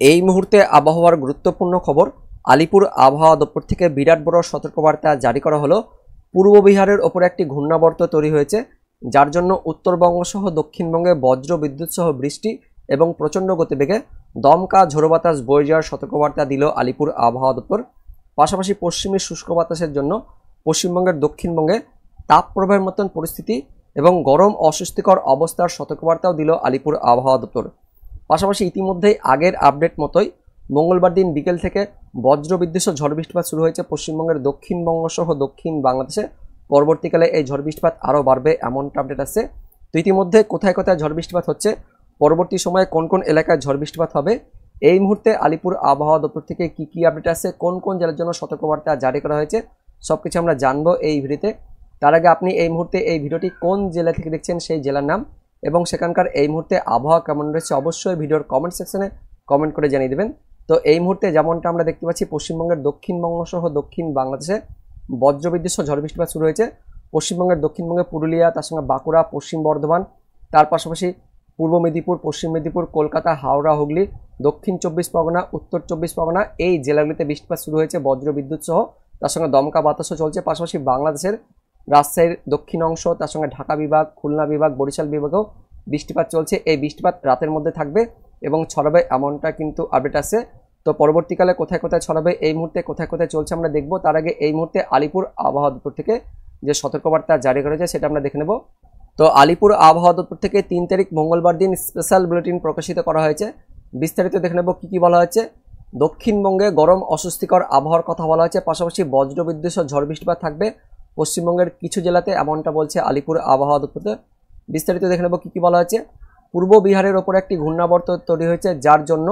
এই মুহূর্তে আবহাওয়ার গুরুত্বপূর্ণ খবর। আলিপুর আবহাওয়া দপ্তর থেকে বিরাট বড় সতর্কবার্তা জারি করা হলো। পূর্ব বিহারের ওপর একটি ঘূর্ণাবর্ত তৈরি হয়েছে, যার জন্য উত্তরবঙ্গ সহ দক্ষিণবঙ্গে বজ্র বিদ্যুৎ সহ বৃষ্টি এবং প্রচণ্ড গতিবেগে দমকা ঝোড়ো বাতাস বয়ে যাওয়ার সতর্কবার্তা দিল আলিপুর আবহাওয়া দপ্তর। পাশাপাশি পশ্চিমী শুষ্ক বাতাসের জন্য পশ্চিমবঙ্গের দক্ষিণবঙ্গে তাপপ্রবাহের মতন পরিস্থিতি এবং গরম অস্বস্তিকর অবস্থার সতর্কবার্তাও দিল আলিপুর আবহাওয়া দপ্তর। পাশাপাশি ইতিমধ্যেই আগের আপডেট মতোই মঙ্গলবার দিন বিকেল থেকে বজ্রবিদ্যুৎ সহ ঝড় বৃষ্টিপাত শুরু হয়েছে পশ্চিমবঙ্গের দক্ষিণবঙ্গ সহ দক্ষিণ বাংলাদেশে। পরবর্তীকালে এই ঝড় বৃষ্টিপাত আরও বাড়বে এমনটা আপডেট আছে। তো ইতিমধ্যে কোথায় কোথায় ঝড় বৃষ্টিপাত হচ্ছে, পরবর্তী সময়ে কোন কোন এলাকায় ঝড় বৃষ্টিপাত হবে, এই মুহূর্তে আলিপুর আবহাওয়া দপ্তর থেকে কি কি আপডেট আছে, কোন কোন জেলার জন্য সতর্কবার্তা জারি করা হয়েছে, সব কিছু আমরা জানবো এই ভিডিওতে। তার আগে আপনি এই মুহূর্তে এই ভিডিওটি কোন জেলা থেকে দেখছেন সেই জেলার নাম এবং সেখানকার এই মুহূর্তে আবহাওয়া কেমন রয়েছে অবশ্যই ভিডিওর কমেন্ট সেকশনে কমেন্ট করে জানিয়ে দেবেন। তো এই মুহূর্তে যেমনটা আমরা দেখতে পাচ্ছি পশ্চিমবঙ্গের দক্ষিণবঙ্গ সহ দক্ষিণ বাংলাদেশে বজ্রবিদ্যুৎ সহ ঝড় বৃষ্টিপাত শুরু হয়েছে। পশ্চিমবঙ্গের দক্ষিণবঙ্গে পুরুলিয়া, তার সঙ্গে বাঁকুড়া, পশ্চিম বর্ধমান, তার পাশাপাশি পূর্ব মেদিনীপুর, পশ্চিম মেদিনীপুর, কলকাতা, হাওড়া, হুগলি, দক্ষিণ চব্বিশ পরগনা, উত্তর চব্বিশ পরগনা, এই জেলাগুলিতে বৃষ্টিপাত শুরু হয়েছে বজ্রবিদ্যুৎ সহ, তার সঙ্গে দমকা বাতাসও চলছে। পাশাপাশি বাংলাদেশের রাজশাহীর দক্ষিণ অংশ, তার সঙ্গে ঢাকা বিভাগ, খুলনা বিভাগ, বরিশাল বিভাগেও বৃষ্টিপাত চলছে। এই বৃষ্টিপাত রাতের মধ্যে থাকবে এবং ছড়াবে এমনটা কিন্তু আপডেট আছে। তো পরবর্তীকালে কোথায় কোথায় ছড়াবে, এই মুহূর্তে কোথায় কোথায় চলছে আমরা দেখব। তার আগে এই মুহূর্তে আলিপুর আবহাওয়া দপ্তর থেকে যে সতর্কবার্তা জারি করেছে সেটা আমরা দেখে নেব। তো আলিপুর আবহাওয়া দপ্তর থেকে 3 তারিখ মঙ্গলবার দিন স্পেশাল বুলেটিন প্রকাশিত করা হয়েছে। বিস্তারিত দেখে নেব কী কী বলা হয়েছে। দক্ষিণবঙ্গে গরম অস্বস্তিকর আবহাওয়ার কথা বলা হয়েছে, পাশাপাশি বজ্রবিদ্যুৎ সহ ঝড় বৃষ্টিপাত থাকবে পশ্চিমবঙ্গের কিছু জেলাতে, এমনটা বলছে আলিপুর আবহাওয়া দপ্তরে। বিস্তারিত দেখে নেব কী কী বলা হয়েছে। পূর্ব বিহারের ওপর একটি ঘূর্ণাবর্ত তৈরি হয়েছে, যার জন্য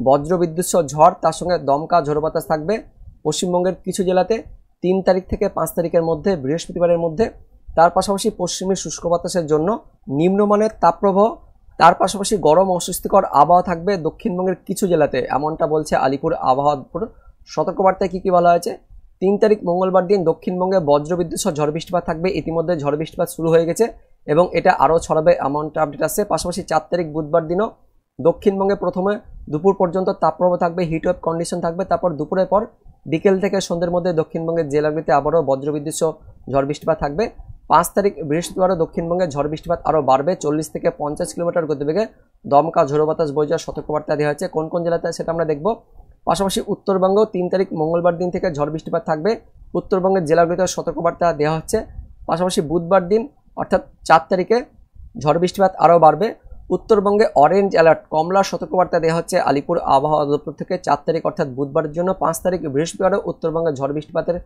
বজ্রবিদ্যুৎ সহ ঝড় তার সঙ্গে দমকা ঝোড়ো বাতাস থাকবে পশ্চিমবঙ্গের কিছু জেলাতে 3 তারিখ থেকে 5 তারিখের মধ্যে, বৃহস্পতিবারের মধ্যে। তার পাশাপাশি পশ্চিমী শুষ্ক বাতাসের জন্য নিম্নমানের তাপপ্রবাহ, তার পাশাপাশি গরম অস্বস্তিকর আবহাওয়া থাকবে দক্ষিণবঙ্গের কিছু জেলাতে, এমনটা বলছে আলিপুর আবহাওয়া দপ্তর। সতর্কবার্তায় কী কী বলা হয়েছে। 3 তারিখ মঙ্গলবার দিন দক্ষিণবঙ্গে বজ্রবিদ্যুৎ সহ ঝড় বৃষ্টিপাত থাকবে। ইতিমধ্যে ঝড় বৃষ্টিপাত শুরু হয়ে গেছে এবং এটা আরও ছড়াবে এমনটা আপডেট আসছে। পাশাপাশি 4 তারিখ বুধবার দিনও দক্ষিণবঙ্গে প্রথমে দুপুর পর্যন্ত তাপপ্রবাহ থাকবে, হিটওয়েভ কন্ডিশন থাকবে। তারপর দুপুরের পর বিকেল থেকে সন্ধ্যের মধ্যে দক্ষিণবঙ্গের জেলাগুলিতে আবারও বজ্রবিদ্যুৎ সহ ঝড় বৃষ্টিপাত থাকবে। 5 তারিখ বৃহস্পতিবারও দক্ষিণবঙ্গে ঝড় বৃষ্টিপাত আরও বাড়বে, 40 থেকে 50 কিলোমিটার গতিবেগে দমকা ঝোড়ো বাতাস বয়ে যাওয়ার সতর্কবার্তা দেওয়া হয়েছে। কোন কোন জেলাতে সেটা আমরা দেখব। পাশাপাশি উত্তরবঙ্গেও 3 তারিখ মঙ্গলবার দিন থেকে ঝড় বৃষ্টিপাত থাকবে, উত্তরবঙ্গের জেলাগুলিতে সতর্কবার্তা দেওয়া হচ্ছে। পাশাপাশি বুধবার দিন অর্থাৎ 4 তারিখে ঝড় বৃষ্টিপাত আরও বাড়বে। উত্তরবঙ্গে অরেঞ্জ অ্যালার্ট, কমলা সতর্কবার্তা দেওয়া হচ্ছে আলিপুর আবহাওয়া দপ্তর থেকে 4 তারিখ অর্থাৎ বুধবারের জন্য। 5 তারিখ বৃহস্পতিবারও উত্তরবঙ্গে ঝড় বৃষ্টিপাতের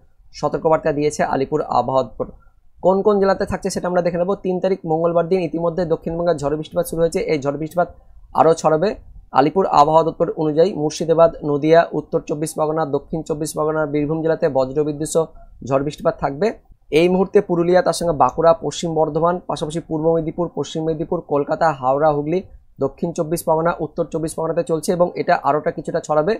সতর্কবার্তা দিয়েছে আলিপুর আবহাওয়া দপ্তর। কোন কোন জেলাতে থাকছে সেটা আমরা দেখে নেব। 3 তারিখ মঙ্গলবার দিন ইতিমধ্যে দক্ষিণবঙ্গে ঝড় বৃষ্টিপাত শুরু হয়েছে, এই ঝড় বৃষ্টিপাত আরও ছড়াবে। আলিপুর আবহাওয়া দপ্তর অনুযায়ী মুর্শিদাবাদ, নদিয়া, উত্তর চব্বিশ পরগনা, দক্ষিণ চব্বিশ পরগনা, বীরভূম জেলাতে বজ্রবিদ্যুৎ সহ ঝড় বৃষ্টিপাত থাকবে। এই মুহূর্তে পুরুলিয়া, তার সঙ্গে বাঁকুড়া, পশ্চিম বর্ধমান, পাশাপাশি পূর্ব মেদিনীপুর, পশ্চিম মেদিনীপুর, কলকাতা, হাওড়া, হুগলি, দক্ষিণ চব্বিশ পরগনা, উত্তর চব্বিশ পরগনাতে চলছে এবং এটা আরোটা কিছুটা ছড়াবে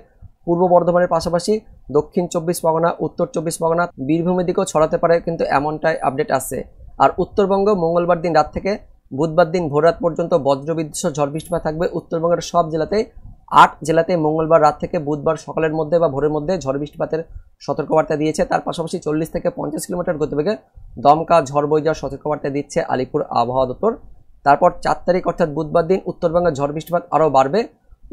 পূর্ব বর্ধমানের পাশাপাশি দক্ষিণ চব্বিশ পরগনা, উত্তর চব্বিশ পরগনা, বীরভূমের দিকেও ছড়াতে পারে, কিন্তু এমনটাই আপডেট আসছে। আর উত্তরবঙ্গ মঙ্গলবার দিন রাত থেকে বুধবার দিন ভোররাত পর্যন্ত বজ্রবিদ্যুৎ সহ ঝড় বৃষ্টিপাত থাকবে উত্তরবঙ্গের সব জেলাতেই। 8 জেলাতে মঙ্গলবার রাত থেকে বুধবার সকালের মধ্যে বা ভোরের মধ্যে ঝড় বৃষ্টিপাতের সতর্কবার্তা দিয়েছে। তার পাশাপাশি 40 থেকে 50 কিলোমিটার গতিবেগে দমকা ঝড় বয়ে যাওয়ার সতর্কবার্তা দিচ্ছে আলিপুর আবহাওয়া দপ্তর। তারপর 4 তারিখ অর্থাৎ বুধবার দিন উত্তরবঙ্গে ঝড় বৃষ্টিপাত আরও বাড়বে।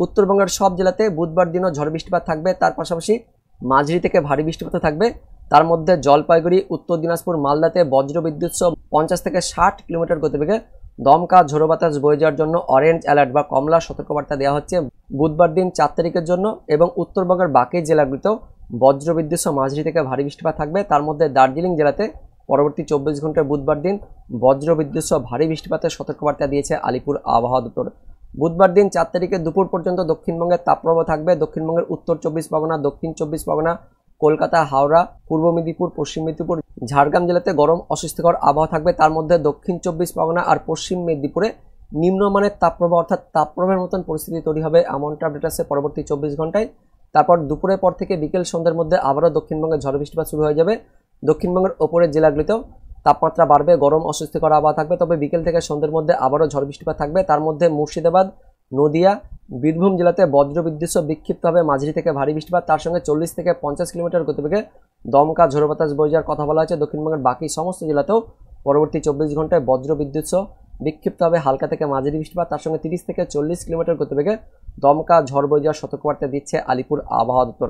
উত্তরবঙ্গের সব জেলাতে বুধবার দিনও ঝড় বৃষ্টিপাত থাকবে, তার পাশাপাশি মাঝারি থেকে ভারী বৃষ্টিপাত থাকবে। তার মধ্যে জলপাইগুড়ি, উত্তর দিনাজপুর, মালদাতে বজ্রবিদ্যুৎ সহ 50 থেকে 60 কিলোমিটার গতিবেগে দমকা ঝোড়ো বাতাস বয়ে যাওয়ার জন্য অরেঞ্জ অ্যালার্ট বা কমলা সতর্কবার্তা দেওয়া হচ্ছে বুধবার দিন 4 তারিখের জন্য। এবং উত্তরবঙ্গের বাকি জেলাগুলিতেও বজ্রবিদ্যুৎ সহ মাঝারি থেকে ভারী বৃষ্টিপাত থাকবে। তার মধ্যে দার্জিলিং জেলাতে পরবর্তী 24 ঘন্টায় বুধবার দিন বজ্রবিদ্যুৎ সহ ভারী বৃষ্টিপাতের সতর্কবার্তা দিয়েছে আলিপুর আবহাওয়া দপ্তর। বুধবার দিন 4 তারিখে দুপুর পর্যন্ত দক্ষিণবঙ্গের তাপপ্রবাহ থাকবে। দক্ষিণবঙ্গের উত্তর চব্বিশ পরগনা, দক্ষিণ চব্বিশ পরগনা, কলকাতা, হাওড়া, পূর্ব মেদিনীপুর, পশ্চিম মেদিনীপুর, ঝাড়গ্রাম জেলাতে গরম অস্বস্তিকর আবহাওয়া থাকবে। তার মধ্যে দক্ষিণ চব্বিশ পরগনা আর পশ্চিম মেদিনীপুরে নিম্নমানের তাপপ্রবাহ অর্থাৎ তাপপ্রবাহের মতন পরিস্থিতি তৈরি হবে, এমনটা আপডেট আছে পরবর্তী 24 ঘন্টায়। তারপর দুপুরের পর থেকে বিকেল সন্ধ্যার মধ্যে আবারও দক্ষিণবঙ্গে ঝড় বৃষ্টিপাত শুরু হয়ে যাবে। দক্ষিণবঙ্গের ওপরের জেলাগুলিতেও তাপমাত্রা বাড়বে, গরম অস্বস্তিকর আবহাওয়া থাকবে। তবে বিকেল থেকে সন্ধ্যের মধ্যে আবারও ঝড় বৃষ্টিপাত থাকবে। তার মধ্যে মুর্শিদাবাদ, নদিয়া, বীরভূম জেলাতে বজ্রবিদ্যুৎ সহ বিক্ষিপ্তভাবে মাঝারি থেকে ভারী বৃষ্টিপাত, তার সঙ্গে 40 থেকে 50 কিলোমিটার গতিবেগে দমকা ঝোড়ো বাতাস বয়ে যাওয়ার কথা বলা হয়েছে। দক্ষিণবঙ্গের বাকি সমস্ত জেলাতেও পরবর্তী 24 ঘন্টায় বজ্রবিদ্যুৎ সহ বিক্ষিপ্তভাবে হালকা থেকে মাঝারি বৃষ্টিপাত, তার সঙ্গে 30 থেকে 40 কিলোমিটার গতিবেগে দমকা ঝড় বয়ে যাওয়ার সতর্কবার্তা দিচ্ছে আলিপুর আবহাওয়া দপ্তর।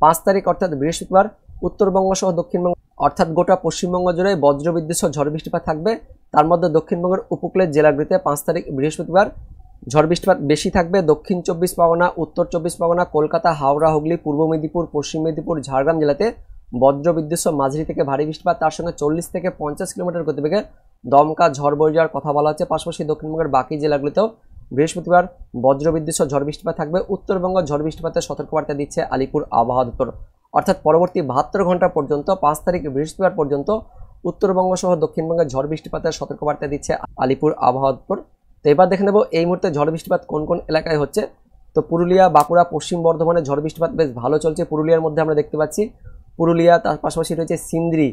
5 তারিখ অর্থাৎ বৃহস্পতিবার উত্তরবঙ্গ সহ দক্ষিণবঙ্গ অর্থাৎ গোটা পশ্চিমবঙ্গ জুড়ে বজ্রবিদ্যুৎ সহ ঝড় বৃষ্টিপাত থাকবে। তার মধ্যে দক্ষিণবঙ্গের উপকূলের জেলাগুলিতে 5 তারিখ বৃহস্পতিবার ঝড় বৃষ্টিপাত বেশি থাকবে। দক্ষিণ 24 পরগনা, উত্তর 24 পরগনা, কলকাতা, হাওড়া, হুগলি, পূর্ব মেদিনীপুর, পশ্চিম মেদিনীপুর, ঝাড়গ্রাম জেলাতে বজ্রবিদ্যুৎ সহ মাঝারি থেকে ভারী বৃষ্টিপাত, তার সঙ্গে 40 থেকে 50 কিলোমিটার গতিবেগে দমকা ঝড় বয়ে যাওয়ার কথা বলা হচ্ছে। পাশাপাশি দক্ষিণবঙ্গের বাকি জেলাগুলিতেও বৃহস্পতিবার বজ্রবিদ্যুৎ সহ ঝড় বৃষ্টিপাত থাকবে। উত্তরবঙ্গ ঝড় বৃষ্টিপাতের সতর্কবার্তা দিচ্ছে আলিপুর আবহাওয়া দপ্তর। অর্থাৎ পরবর্তী 72 ঘন্টা পর্যন্ত 5 তারিখ বৃহস্পতিবার পর্যন্ত উত্তরবঙ্গ সহ দক্ষিণবঙ্গের ঝড় বৃষ্টিপাতের সতর্কবার্তা দিচ্ছে আলিপুর আবহাওয়া দপ্তর। তো এবার দেখে নেব এই মুহূর্তে ঝড় বৃষ্টিপাত কোন কোন এলাকায় হচ্ছে। তো পুরুলিয়া, বাঁকুড়া, পশ্চিম বর্ধমানে ঝড় বৃষ্টিপাত বেশ ভালো চলছে। পুরুলিয়ার মধ্যে আমরা দেখতে পাচ্ছি পুরুলিয়া, তার পাশাপাশি রয়েছে সিন্দ্রি,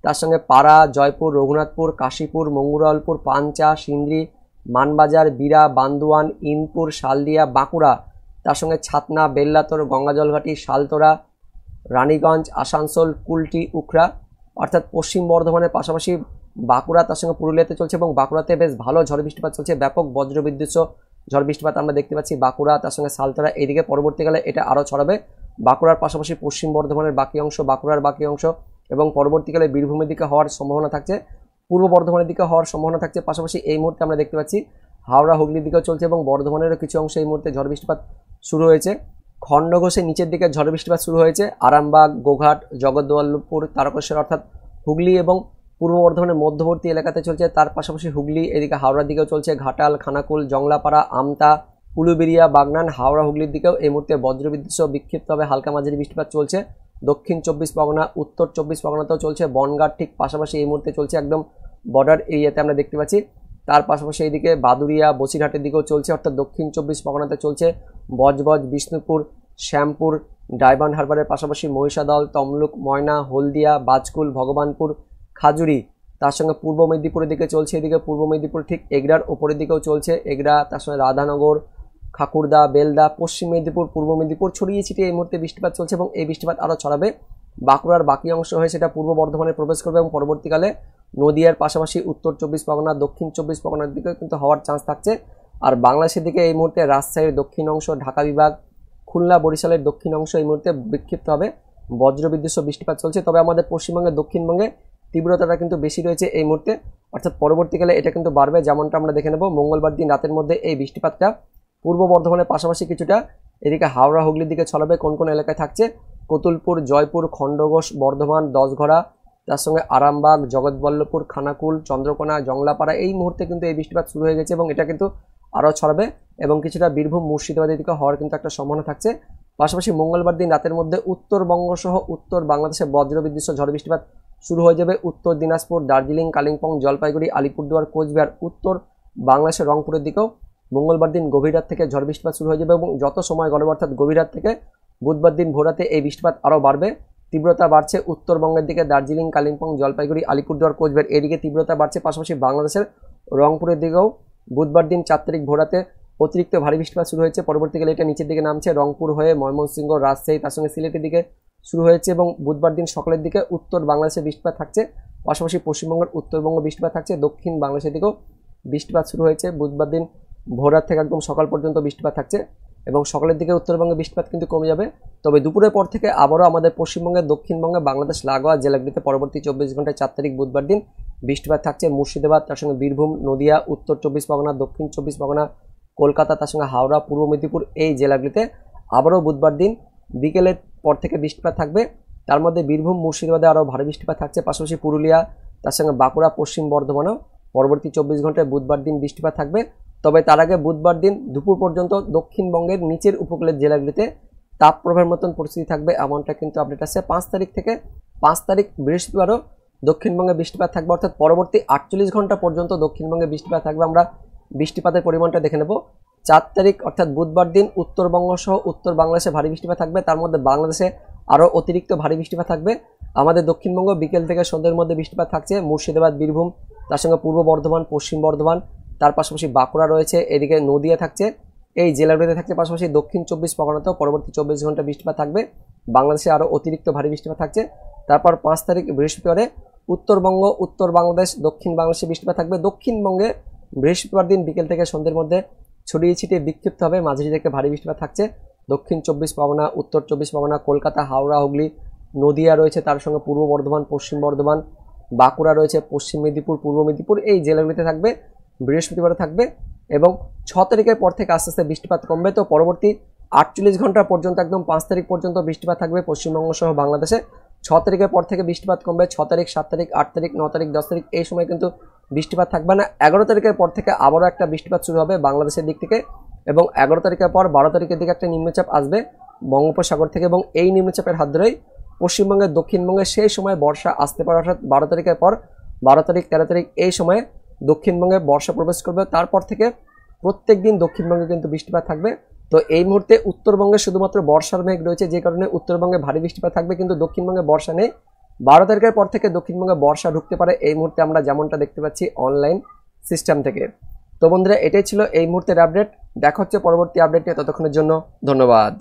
তার সঙ্গে পাড়া, জয়পুর, রঘুনাথপুর, কাশীপুর, মঙ্গুরালপুর, পাঞ্চা, সিন্দ্রি, মানবাজার, বিরা, বান্দোয়ান, ইনপুর, শালদিয়া, বাঁকুড়া, তার সঙ্গে ছাতনা, বেল্লাতর, গঙ্গাজলঘাটি, শালতোরা, রানীগঞ্জ, আসানসোল, কুলটি, উখড়া, অর্থাৎ পশ্চিম বর্ধমানের পাশাপাশি বাঁকুড়া, তার সঙ্গে পুরুলিয়াতে চলছে এবং বাঁকুড়াতে বেশ ভালো ঝড় বৃষ্টিপাত চলছে। ব্যাপক বজ্রবিদ্যুৎ সহ ঝড় বৃষ্টিপাত আমরা দেখতে পাচ্ছি বাঁকুড়া, তার সঙ্গে শালতোরা। এইদিকে পরবর্তীকালে এটা আরও ছড়াবে বাঁকুড়ার পাশাপাশি পশ্চিম বর্ধমানের বাকি অংশ, বাঁকুড়ার বাকি অংশ এবং পরবর্তীকালে বীরভূমের দিকে হওয়ার সম্ভাবনা থাকছে, পূর্ব বর্ধমানের দিকে হওয়ার সম্ভাবনা থাকছে। পাশাপাশি এই মুহূর্তে আমরা দেখতে পাচ্ছি হাওড়া, হুগলির দিকেও চলছে এবং বর্ধমানেরও কিছু অংশে এই মুহূর্তে ঝড় বৃষ্টিপাত শুরু হয়েছে। খণ্ডঘোষের নিচের দিকে ঝড় বৃষ্টিপাত শুরু হয়েছে। আরামবাগ, গোঘাট, জগদ্দলপুর, তারকেশ্বর অর্থাৎ হুগলি এবং পূর্ব বর্ধমানের মধ্যবর্তী এলাকাতে চলছে। তার পাশাপাশি হুগলি, এদিকে হাওড়ার দিকেও চলছে। ঘাটাল, খানাকুল, জংলাপাড়া, আমতা, উলুবেড়িয়া, বাগনান, হাওড়া, হুগলির দিকেও এই মুহূর্তে বজ্রবিদ্যুৎ সহ বিক্ষিপ্তভাবে হালকা মাঝারি বৃষ্টিপাত চলছে। দক্ষিণ 24 পরগনা, উত্তর 24 পরগনাতেও চলছে। বনগাঁ ঠিক পাশাপাশি এই মুহূর্তে চলছে, একদম বর্ডার এরিয়াতে আমরা দেখতে পাচ্ছি। তার পাশাপাশি এইদিকে বাদুরিয়া, বসিরহাটের দিকেও চলছে, অর্থাৎ দক্ষিণ 24 পরগনাতে চলছে। বজবজ, বিষ্ণুপুর, শ্যামপুর, ডায়মন্ড হারবারের পাশাপাশি মহিষাদল, তমলুক, ময়না, হলদিয়া, বাজকুল, ভগবানপুর, খাজুরি, তার সঙ্গে পূর্ব মেদিনীপুরের দিকে চলছে। এদিকে পূর্ব মেদিনীপুর ঠিক এগরার ওপরের দিকেও চলছে। এগরা, তার সঙ্গে রাধানগর, খাকুড়দা, বেলদা, পশ্চিম মেদিনীপুর, পূর্ব মেদিনীপুর ছড়িয়ে ছিটিয়ে এই মুহূর্তে বৃষ্টিপাত চলছে এবং এই বৃষ্টিপাত আরও ছড়াবে। বাঁকুড়ার বাকি অংশ হয়ে সেটা পূর্ব বর্ধমানে প্রবেশ করবে এবং পরবর্তীকালে নদিয়ার পাশাপাশি উত্তর 24 পরগনা, দক্ষিণ 24 পরগনার দিকেও কিন্তু হওয়ার চান্স থাকছে। আর বাংলাদেশের দিকে এই মুহূর্তে রাজশাহীর দক্ষিণ অংশ, ঢাকা বিভাগ, খুলনা, বরিশালের দক্ষিণ অংশ এই মুহূর্তে বিক্ষিপ্তভাবে বজ্রবিদ্যুৎ সহ বৃষ্টিপাত চলছে। তবে আমাদের পশ্চিমবঙ্গের দক্ষিণবঙ্গে তীব্রতাটা কিন্তু বেশি রয়েছে এই মুহূর্তে, অর্থাৎ পরবর্তীকালে এটা কিন্তু বাড়বে। যেমনটা আমরা দেখে নেব মঙ্গলবার দিন রাতের মধ্যে এই বৃষ্টিপাতটা পূর্ব বর্ধমানের পাশাপাশি কিছুটা এদিকে হাওড়া, হুগলির দিকে ছড়াবে। কোন কোন এলাকায় থাকছে? কতুলপুর, জয়পুর, খণ্ডঘোষ, বর্ধমান, দশঘরা, তার সঙ্গে আরামবাগ, জগৎবল্লভপুর, খানাকুল, চন্দ্রকোনা, জংলাপাড়া এই মুহূর্তে কিন্তু এই বৃষ্টিপাত শুরু হয়ে গেছে এবং এটা কিন্তু আরও ছড়াবে এবং কিছুটা বীরভূম, মুর্শিদাবাদের দিকে হওয়ার কিন্তু একটা সম্ভাবনা থাকছে। পাশাপাশি মঙ্গলবার দিন রাতের মধ্যে উত্তরবঙ্গ সহ উত্তর বাংলাদেশে বজ্রবিদ্যুৎ সহ ঝড় বৃষ্টিপাত শুরু হয়ে যাবে। উত্তর দিনাজপুর, দার্জিলিং, কালিম্পং, জলপাইগুড়ি, আলিপুরদুয়ার, কোচবিহার, উত্তর বাংলাদেশের রংপুরের দিকেও মঙ্গলবার দিন গভীর রাত থেকে ঝড় বৃষ্টিপাত শুরু হয়ে যাবে এবং যত সময় গড়বে অর্থাৎ গভীর রাত থেকে বুধবার দিন ভোরাতে এই বৃষ্টিপাত আরও বাড়বে। তীব্রতা বাড়ছে উত্তরবঙ্গের দিকে, দার্জিলিং, কালিম্পং, জলপাইগুড়ি, আলিপুরদুয়ার, কোচবিহার এদিকে তীব্রতা বাড়ছে। পাশাপাশি বাংলাদেশের রংপুরের দিকেও বুধবার দিন 4 তারিখ ভোরাতে অতিরিক্ত ভারী বৃষ্টিপাত শুরু হয়েছে। পরবর্তীকালে এটা নিচের দিকে নামছে, রংপুর হয়ে ময়মনসিংহ, রাজশাহী, তার সঙ্গে সিলেটের দিকে শুরু হয়েছে এবং বুধবার দিন সকালের দিকে উত্তর বাংলাদেশে বৃষ্টিপাত থাকছে। পাশাপাশি পশ্চিমবঙ্গের উত্তরবঙ্গ বৃষ্টিপাত থাকছে। দক্ষিণ বাংলাদেশের দিকেও বৃষ্টিপাত শুরু হয়েছে। বুধবার দিন ভোররাত থেকে একদম সকাল পর্যন্ত বৃষ্টিপাত থাকছে এবং সকালের দিকে উত্তরবঙ্গে বৃষ্টিপাত কিন্তু কমে যাবে। তবে দুপুরের পর থেকে আবারও আমাদের পশ্চিমবঙ্গের দক্ষিণবঙ্গে বাংলাদেশ লাগোয়া জেলাগুলিতে পরবর্তী 24 ঘন্টায় 4 তারিখ বুধবার দিন বৃষ্টিপাত থাকছে। মুর্শিদাবাদ, তার সঙ্গে বীরভূম, নদিয়া, উত্তর 24 পরগনা, দক্ষিণ 24 পরগনা, কলকাতা, তার সঙ্গে হাওড়া, পূর্ব মেদিনীপুর এই জেলাগুলিতে আবারও বুধবার দিন বিকেলের পর থেকে বৃষ্টিপাত থাকবে। তার মধ্যে বীরভূম, মুর্শিদাবাদে আরও ভারী বৃষ্টিপাত থাকছে। পাশাপাশি পুরুলিয়া, তার সঙ্গে বাঁকুড়া, পশ্চিম বর্ধমানেও পরবর্তী 24 ঘন্টায় বুধবার দিন বৃষ্টিপাত থাকবে। তবে তার আগে বুধবার দিন দুপুর পর্যন্ত দক্ষিণবঙ্গের নিচের উপকূলের জেলাগুলিতে তাপপ্রবাহের মতন পরিস্থিতি থাকবে, এমনটা কিন্তু আপডেট আছে। 5 তারিখ থেকে 5 তারিখ বৃহস্পতিবারও দক্ষিণবঙ্গে বৃষ্টিপাত থাকবে, অর্থাৎ পরবর্তী 48 ঘন্টা পর্যন্ত দক্ষিণবঙ্গে বৃষ্টিপাত থাকবে। আমরা বৃষ্টিপাতের পরিমাণটা দেখে নেব। 4 তারিখ অর্থাৎ বুধবার দিন উত্তরবঙ্গ সহ উত্তর বাংলাদেশে ভারী বৃষ্টিপাত থাকবে। তার মধ্যে বাংলাদেশে আরও অতিরিক্ত ভারী বৃষ্টিপাত থাকবে। আমাদের দক্ষিণবঙ্গ বিকেল থেকে সন্ধ্যের মধ্যে বৃষ্টিপাত থাকছে। মুর্শিদাবাদ, বীরভূম, তার সঙ্গে পূর্ব বর্ধমান, পশ্চিম বর্ধমান, তার পাশাপাশি বাঁকুড়া রয়েছে, এদিকে নদিয়া থাকছে, এই জেলাগুলিতে থাকছে। পাশাপাশি দক্ষিণ 24 পরগনাতেও পরবর্তী 24 ঘন্টা বৃষ্টিপাত থাকবে। বাংলাদেশে আরও অতিরিক্ত ভারী বৃষ্টিপাত থাকছে। তারপর 5 তারিখ বৃহস্পতিবারে উত্তরবঙ্গ, উত্তর বাংলাদেশ, দক্ষিণ বাংলাদেশে বৃষ্টিপাত থাকবে। দক্ষিণবঙ্গে বৃহস্পতিবার দিন বিকেল থেকে সন্ধ্যের মধ্যে ছড়িয়ে ছিটিয়ে বিক্ষিপ্ত হবে মাঝারি থেকে ভারী বৃষ্টিপাত থাকছে। দক্ষিণ 24 পরগনা, উত্তর 24 পরগনা, কলকাতা, হাওড়া, হুগলি, নদিয়া রয়েছে, তার সঙ্গে পূর্ব বর্ধমান, পশ্চিম বর্ধমান, বাঁকুড়া রয়েছে, পশ্চিম মেদিনীপুর, পূর্ব মেদিনীপুর, এই জেলাগুলিতে থাকবে বৃহস্পতিবারে থাকবে। এবং 6 তারিখের পর থেকে আস্তে আস্তে বৃষ্টিপাত কমবে। তো পরবর্তী 48 ঘন্টা পর্যন্ত একদম 5 তারিখ পর্যন্ত বৃষ্টিপাত থাকবে পশ্চিমবঙ্গ সহ বাংলাদেশে। 6 তারিখের পর থেকে বৃষ্টিপাত কমবে। 6 তারিখ, 7 তারিখ, 8 তারিখ, 9 তারিখ, 10 তারিখ এই সময় কিন্তু বৃষ্টিপাত থাকবে না। 11 তারিখের পর থেকে আবারও একটা বৃষ্টিপাত শুরু হবে বাংলাদেশের দিক থেকে। এবং 11 তারিখের পর 12 তারিখের দিকে একটা নিম্নচাপ আসবে বঙ্গোপসাগর থেকে, এবং এই নিম্নচাপের হাত ধরেই পশ্চিমবঙ্গের, দক্ষিণবঙ্গে সেই সময় বর্ষা আসতে পারে। অর্থাৎ 12 তারিখের পর 12 তারিখ, 13 তারিখ এই সময়ে দক্ষিণবঙ্গে বর্ষা প্রবেশ করবে। তারপর থেকে প্রত্যেক দিন দক্ষিণবঙ্গে কিন্তু বৃষ্টিপাত থাকবে। তো এই মুহূর্তে উত্তরবঙ্গে শুধুমাত্র বর্ষার মেঘ রয়েছে, যে কারণে উত্তরবঙ্গে ভারী বৃষ্টিপাত থাকবে, কিন্তু দক্ষিণবঙ্গে বর্ষা নেই। 12 তারিখের পর থেকে দক্ষিণবঙ্গে বর্ষা ঢুকতে পারে এই মুহূর্তে আমরা যেমনটা দেখতে পাচ্ছি অনলাইন সিস্টেম থেকে। তো বন্ধুরা, এটাই ছিল এই মুহূর্তের আপডেট। দেখা হচ্ছে পরবর্তী আপডেট নিয়ে, ততক্ষণের জন্য ধন্যবাদ।